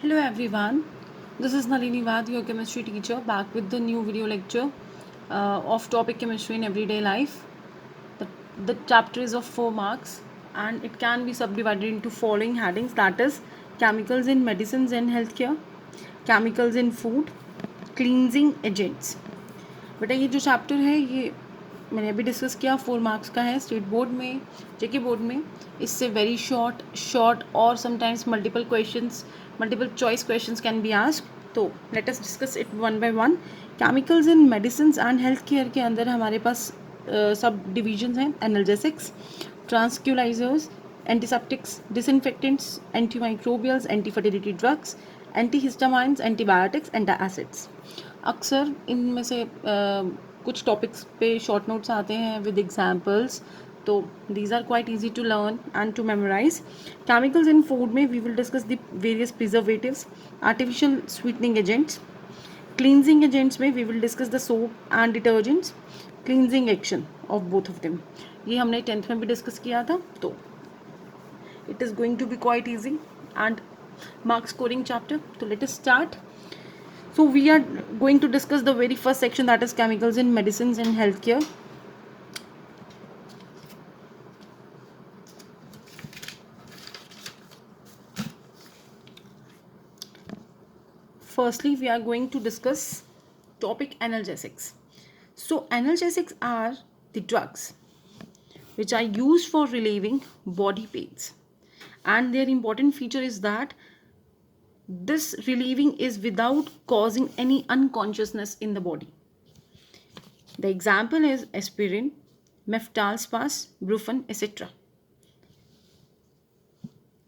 Hello everyone, this is Nalini Vad, your chemistry teacher, back with the new video lecture of topic chemistry in everyday life. The, the chapter is of 4 marks and it can be subdivided into following headings, that is chemicals in medicines and healthcare, chemicals in food, cleansing agents. बेटा ये जो chapter है ये मैंने अभी discuss किया 4 marks का है स्टेट बोर्ड में जेके बोर्ड में इससे वेरी शॉर्ट और sometimes multiple choice questions can be asked. तो let us discuss it one by one. Chemicals in medicine and health care के अंदर हमारे पास सब डिविजन्स हैं. Analgesics, tranquilizers, antiseptics, disinfectants, antimicrobials, antifertility drugs, antihistamines, antibiotics, antacids. अक्सर इनमें से कुछ टॉपिक्स पे शॉर्ट नोट्स आते हैं विद एग्जांपल्स, तो these are quite easy to learn and to memorize. Chemicals in food में we will discuss the various preservatives, artificial sweetening agents. Cleansing agents में we will discuss the soap and detergents, cleansing action of both of them. ये हमने 10th में भी discuss किया था, तो it is going to be quite easy and mark scoring chapter. So let us start. So we are going to discuss the very first section, that is chemicals in medicines and healthcare. Firstly, we are going to discuss topic analgesics. So analgesics are the drugs which are used for relieving body pains, and their important feature is that this relieving is without causing any unconsciousness in the body. The example is aspirin, meftalspas, brufen, etc.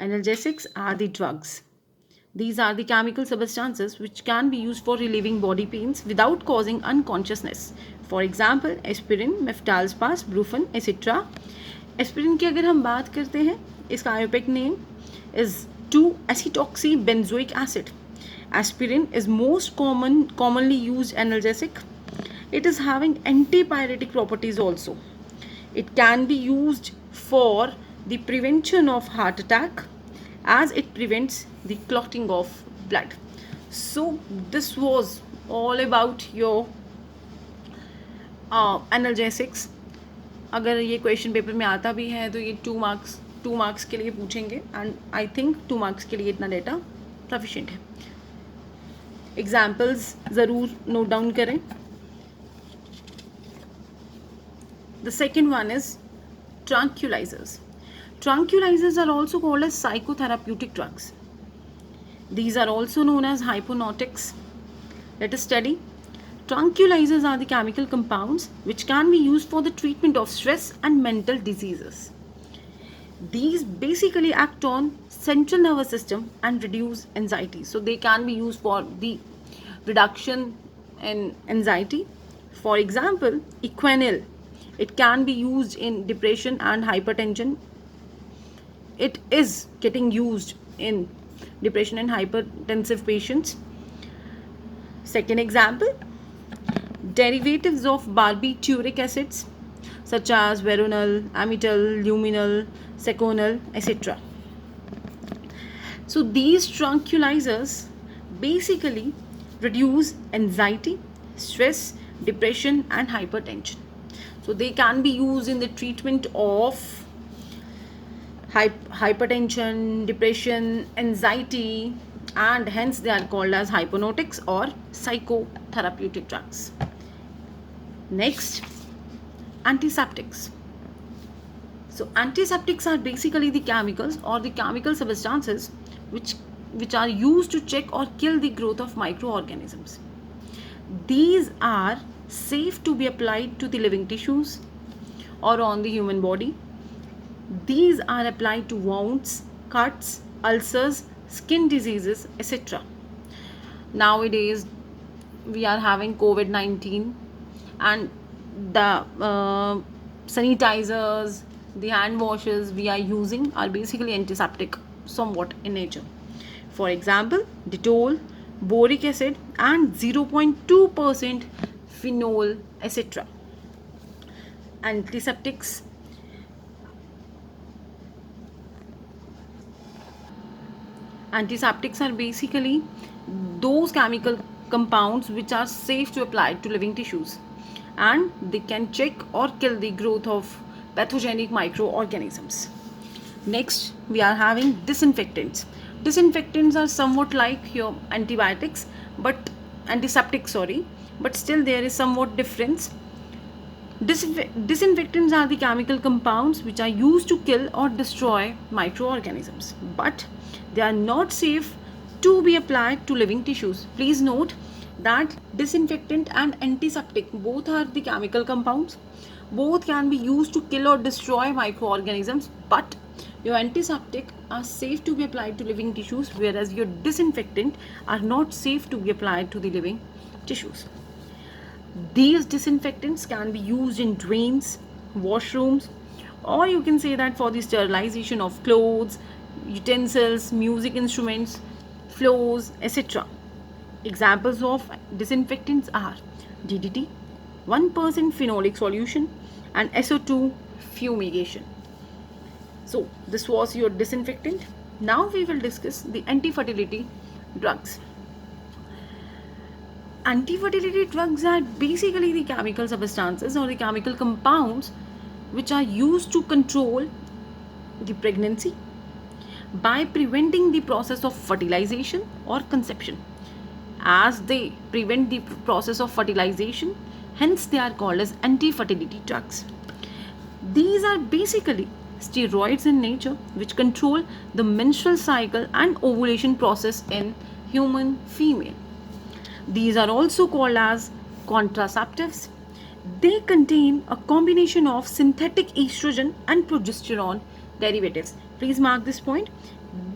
Analgesics are the drugs. These are the chemical substances which can be used for relieving body pains without causing unconsciousness. For example, aspirin, meftalspas, brufen, etc. Aspirin की अगर हम बात करते हैं, इसका IUPAC name is 2-acetoxybenzoic acid. Aspirin is most commonly used analgesic. It is having antipyretic properties also. It can be used for the prevention of heart attack as it prevents the clotting of blood. So this was all about your analgesics. अगर ये question paper में आता भी है तो ये 2 marks के लिए पूछेंगे, एंड आई थिंक 2 मार्क्स के लिए इतना डेटा सफिशिएंट है. एग्जाम्पल्स ज़रूर नोट डाउन करें. The second one is tranquilizers. Tranquilizers are also called as psychotherapeutic drugs. These are also known as hypnotics. Let us study. Tranquilizers are the chemical compounds which can be used for the treatment of stress and mental diseases. These basically act on central nervous system and reduce anxiety. So they can be used for the reduction in anxiety. For example, Equanil. It can be used in depression and hypertension. It is getting used in depression and hypertensive patients. Second example, derivatives of barbituric acids such as veronal, amytal, luminal, seconal, etc. So these tranquilizers basically reduce anxiety, stress, depression and hypertension. So they can be used in the treatment of hypertension, depression, anxiety, and hence they are called as hypnotics or psychotherapeutic drugs. Next, antiseptics. So antiseptics are basically the chemicals or the chemical substances which are used to check or kill the growth of microorganisms. These are safe to be applied to the living tissues or on the human body. These are applied to wounds, cuts, ulcers, skin diseases, etc. Nowadays, we are having COVID-19 and the sanitizers, the hand washes we are using are basically antiseptic somewhat in nature. For example, Dettol, boric acid and 0.2% phenol, etc. Antiseptics are basically those chemical compounds which are safe to apply to living tissues, and they can check or kill the growth of pathogenic microorganisms. Next, we are having disinfectants. Disinfectants are somewhat like your antibiotics, but antiseptic, sorry, but still there is somewhat difference. Disinfectants are the chemical compounds which are used to kill or destroy microorganisms, but they are not safe to be applied to living tissues. Please note that disinfectant and antiseptic both are the chemical compounds. Both can be used to kill or destroy microorganisms, but your antiseptic are safe to be applied to living tissues, whereas your disinfectant are not safe to be applied to the living tissues. These disinfectants can be used in drains, washrooms, or you can say that for the sterilization of clothes, utensils, music instruments, floors, etc. Examples of disinfectants are DDT, 1% phenolic solution, and SO2 fumigation. So this was your disinfectant. Now we will discuss the anti-fertility drugs. Anti-fertility drugs are basically the chemical substances or the chemical compounds which are used to control the pregnancy by preventing the process of fertilization or conception. As they prevent the process of fertilization, hence they are called as anti-fertility drugs. These are basically steroids in nature which control the menstrual cycle and ovulation process in human female. These are also called as contraceptives. They contain a combination of synthetic estrogen and progesterone derivatives. Please mark this point.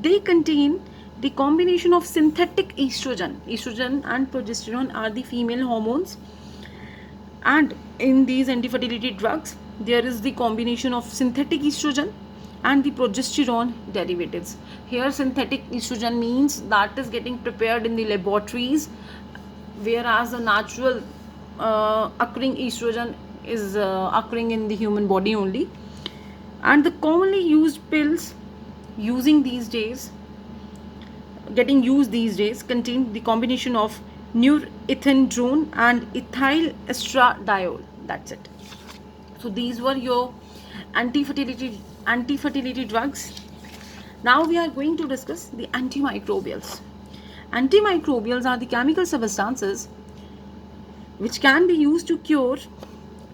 They contain the combination of synthetic estrogen. Estrogen and progesterone are the female hormones. And in these anti-fertility drugs, there is the combination of synthetic estrogen and the progesterone derivatives. Here synthetic estrogen means that is getting prepared in the laboratories, whereas the natural occurring estrogen is occurring in the human body only. And the commonly used pills getting used these days contain the combination of norethindrone and ethyl estradiol. That's it. So these were your anti-fertility drugs. Now we are going to discuss the antimicrobials. Antimicrobials are the chemical substances which can be used to cure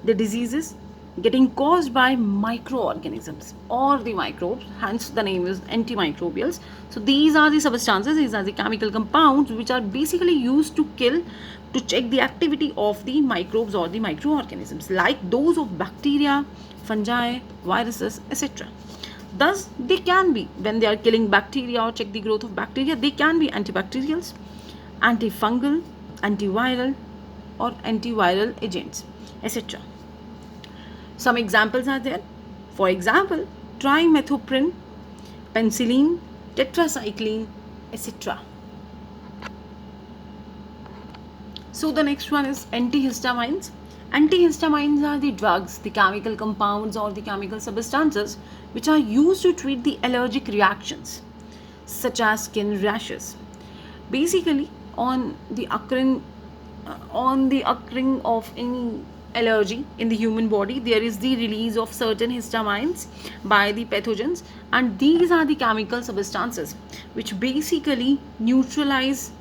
the diseases getting caused by microorganisms or the microbes, hence the name is antimicrobials. So these are the substances, these are the chemical compounds which are basically used to check the activity of the microbes or the microorganisms, like those of bacteria, fungi, viruses, etc. Thus, they can be, when they are killing bacteria or check the growth of bacteria, they can be antibacterials, antifungal, antiviral, or antiviral agents, etc. Some examples are there. For example, trimethoprim, penicillin, tetracycline, etc. So the next one is antihistamines. Antihistamines are the drugs, the chemical compounds or the chemical substances which are used to treat the allergic reactions such as skin rashes. Basically, on the occurring of any allergy in the human body, there is the release of certain histamines by the pathogens, and these are the chemical substances which basically neutralize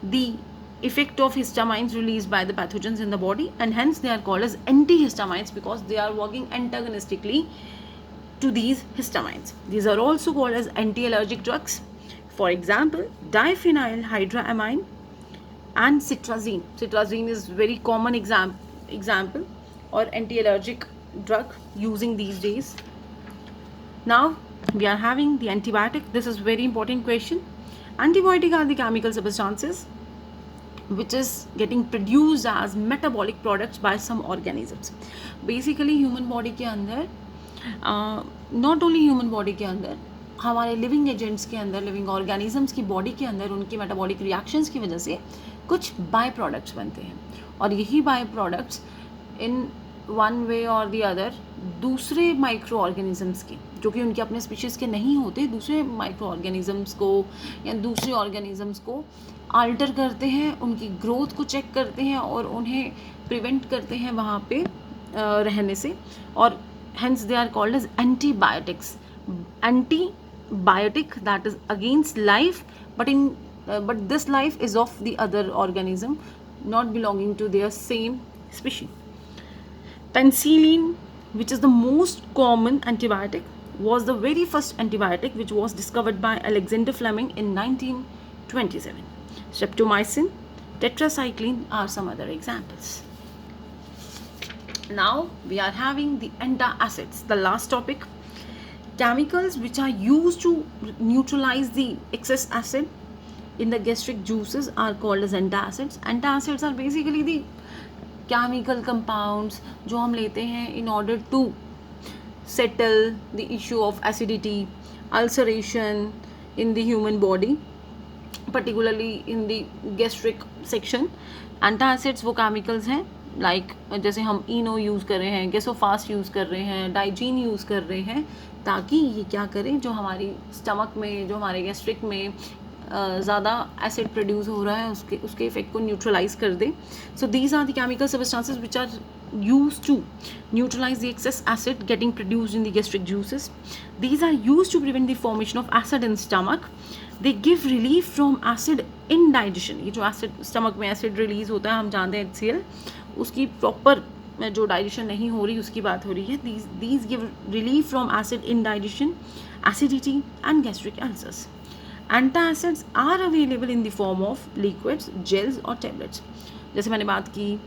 the effect of histamines released by the pathogens in the body, and hence they are called as antihistamines because they are working antagonistically to these histamines. These are also called as anti-allergic drugs. For example, diphenylhydramine and citrazine. Citrazine is very common example or anti-allergic drug using these days. Now we are having the antibiotic. This is very important question. Antibiotic are the chemical substances which is getting produced as metabolic products by some organisms. Basically human body के अंदर not only human body के अंदर, हमारे living agents के अंदर, living organisms की body के अंदर उनकी मेटाबॉलिक रिएक्शंस की वजह से कुछ बाय प्रोडक्ट्स बनते हैं, और यही byproducts in one way और दी अदर दूसरे माइक्रो ऑर्गेनिजम्स के, जो कि उनके अपने स्पीशीज़ के नहीं होते, दूसरे माइक्रो ऑर्गेनिजम्स को या दूसरे ऑर्गेनिजम्स को आल्टर करते हैं, उनकी ग्रोथ को चेक करते हैं और उन्हें प्रिवेंट करते हैं वहाँ पे रहने से, और hence they are called as antibiotics. Antibiotic, that is against life, but this life is of the other organism, not belonging to their same species. Penicillin, which is the most common antibiotic, was the very first antibiotic which was discovered by Alexander Fleming in 1927. Streptomycin, tetracycline are some other examples. Now we are having the antacids, the last topic. Chemicals which are used to neutralize the excess acid in the gastric juices are called as antacids. Antacids are basically the chemical compounds जो हम लेते हैं in order to settle the issue of acidity, ulceration in the human body, particularly in the gastric section. Antacids वो chemicals हैं like जैसे हम इनो use कर रहे हैं, गेसोफास्ट यूज़ कर रहे हैं, डाइजीन यूज़ कर रहे हैं, ताकि ये क्या करें, जो हमारी स्टमक में, जो हमारे गैस्ट्रिक में ज़्यादा एसिड प्रोड्यूस हो रहा है उसके इफेक्ट को न्यूट्रलाइज कर दे. So these are the chemical substances which are used to neutralize the excess acid getting produced in the gastric juices. These are used to prevent the formation of acid in stomach. They give relief from acid indigestion. ये जो acid stomach में acid release होता है, हम जानते हैं HCl, उसकी proper जो डाइजेशन नहीं हो रही उसकी बात हो रही है. These give relief from acid indigestion, acidity and gastric ulcers. Antacids are available in the form of liquids, gels और tablets. जैसे मैंने बात की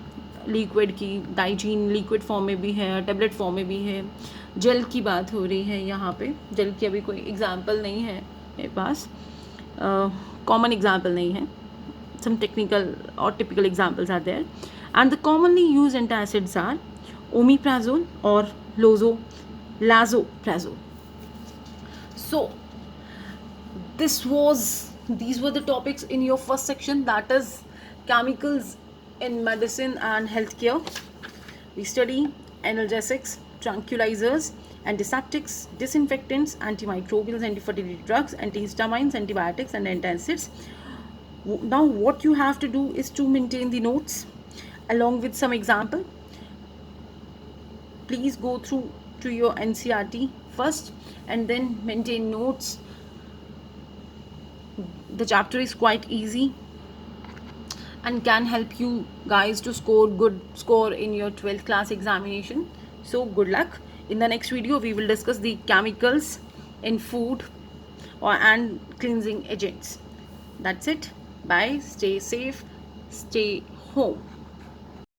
लिक्विड की, डाइजीन लिक्विड फॉर्म में भी है, टेबलेट फॉर्म में भी है, जेल की बात हो रही है यहाँ पे. जेल की अभी कोई एग्जांपल नहीं है मेरे पास, कॉमन एग्जांपल नहीं है. some technical or typical examples are there, and the commonly used antacids are omeprazole or lazoprazole. So these were the topics in your first section, that is chemicals in medicine and healthcare. We study analgesics, tranquilizers, antiseptics, disinfectants, antimicrobials, anti-fertility drugs, antihistamines, antibiotics and antacids. Now what you have to do is to maintain the notes along with some example. Please go through to your NCERT first and then maintain notes. The chapter is quite easy and can help you guys to score good score in your 12th class examination. So good luck. In the next video we will discuss the chemicals in food and cleansing agents. That's it. Bye. Stay safe. Stay home.